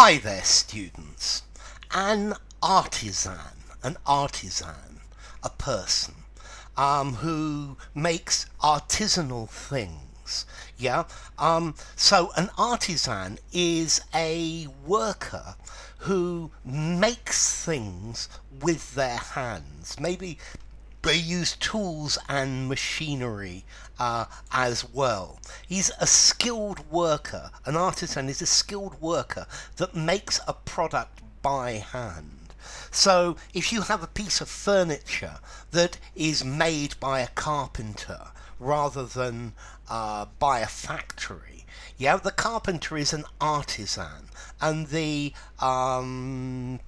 Hi there, students. An artisan, a person who makes artisanal things. Yeah. So an artisan is a worker who makes things with their hands. Maybe they use tools and machinery as well. He's a skilled worker. An artisan is a skilled worker that makes a product by hand. So if you have a piece of furniture that is made by a carpenter rather than by a factory, yeah, the carpenter is an artisan, and the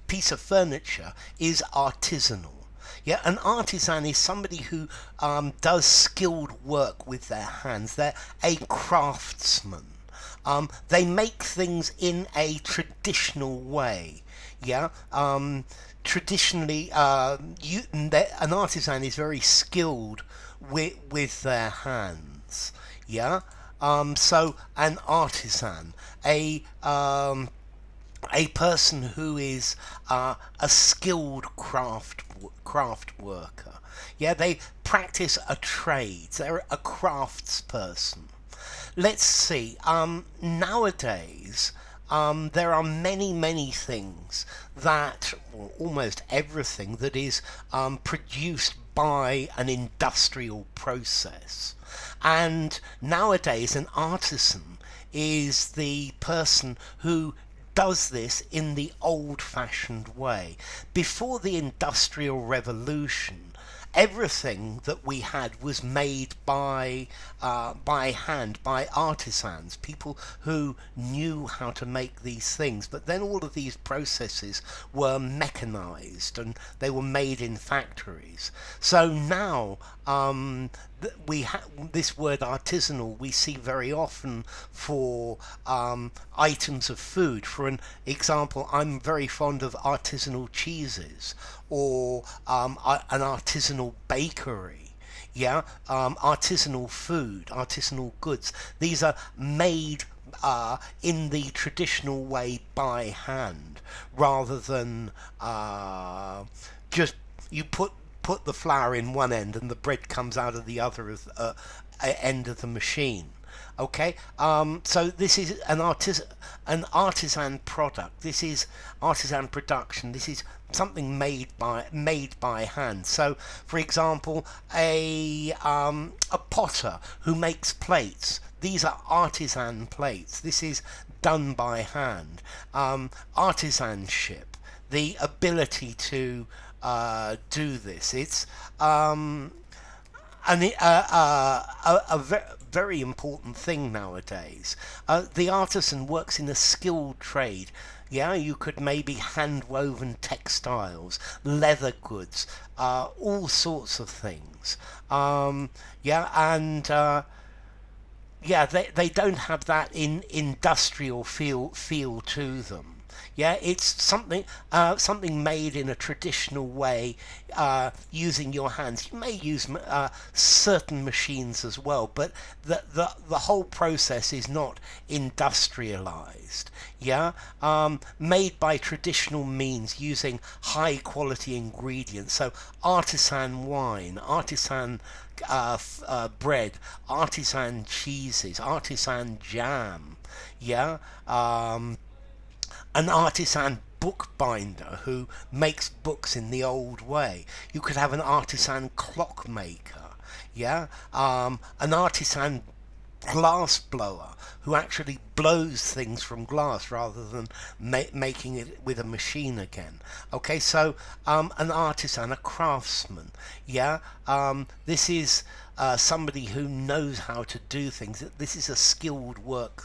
piece of furniture is artisanal. Yeah, an artisan is somebody who does skilled work with their hands. They're a craftsman. They make things in a traditional way. Yeah. Traditionally, an artisan is very skilled with their hands. Yeah. So an artisan, a person who is a skilled craft worker. Yeah, they practice a trade. They're a craftsperson. Let's see. Nowadays, there are many things that, or almost everything that is produced by an industrial process. And nowadays, an artisan is the person who does this in the old-fashioned way. Before the Industrial Revolution, everything that we had was made by hand, by artisans, people who knew how to make these things. But then all of these processes were mechanized and they were made in factories. So now we this word artisanal we see very often for items of food. For an example, I'm very fond of artisanal cheeses, or an artisanal bakery. Yeah. Artisanal food, artisanal goods. These are made in the traditional way by hand, rather than just you put the flour in one end and the bread comes out of the other end of the machine. Okay. So this is an artisan product. This is artisan production. This is something made by hand. So, for example, a potter who makes plates. These are artisan plates. This is done by hand. Artisanship, the ability to do this. It's very important thing nowadays. The artisan works in a skilled trade. Yeah, you could maybe hand woven textiles, leather goods, all sorts of things. Yeah, and yeah, they don't have that industrial feel to them. Yeah, it's something made in a traditional way, using your hands. You may use certain machines as well, but the whole process is not industrialized. Yeah, made by traditional means using high quality ingredients. So artisan wine, artisan bread, artisan cheeses, artisan jam. Yeah. An artisan bookbinder who makes books in the old way. You could have an artisan clockmaker. Yeah. An artisan glass blower who actually blows things from glass rather than making it with a machine again. Okay, so an artisan, a craftsman. Yeah. This is somebody who knows how to do things. This is a skilled workman.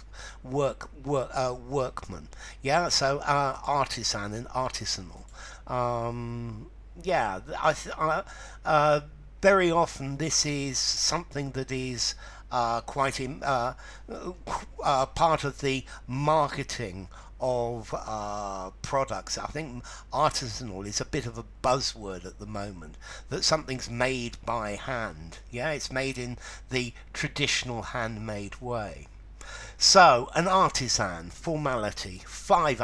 Yeah. So artisan and artisanal. Yeah. Very often this is something that is quite part of the marketing of products. I think artisanal is a bit of a buzzword at the moment, that something's made by hand. Yeah, it's made in the traditional handmade way. So, an artisan, formality, five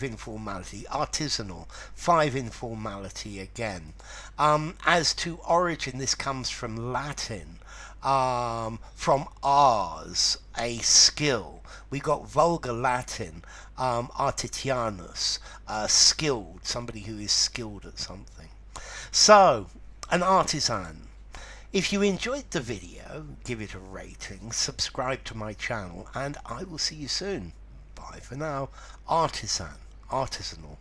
informality, artisanal, five informality again. As to origin, this comes from Latin, from ars, a skill. We got Vulgar Latin, artisanus, skilled, somebody who is skilled at something. So, an artisan. If you enjoyed the video, give it a rating, subscribe to my channel, and I will see you soon. Bye for now. Artisan, artisanal.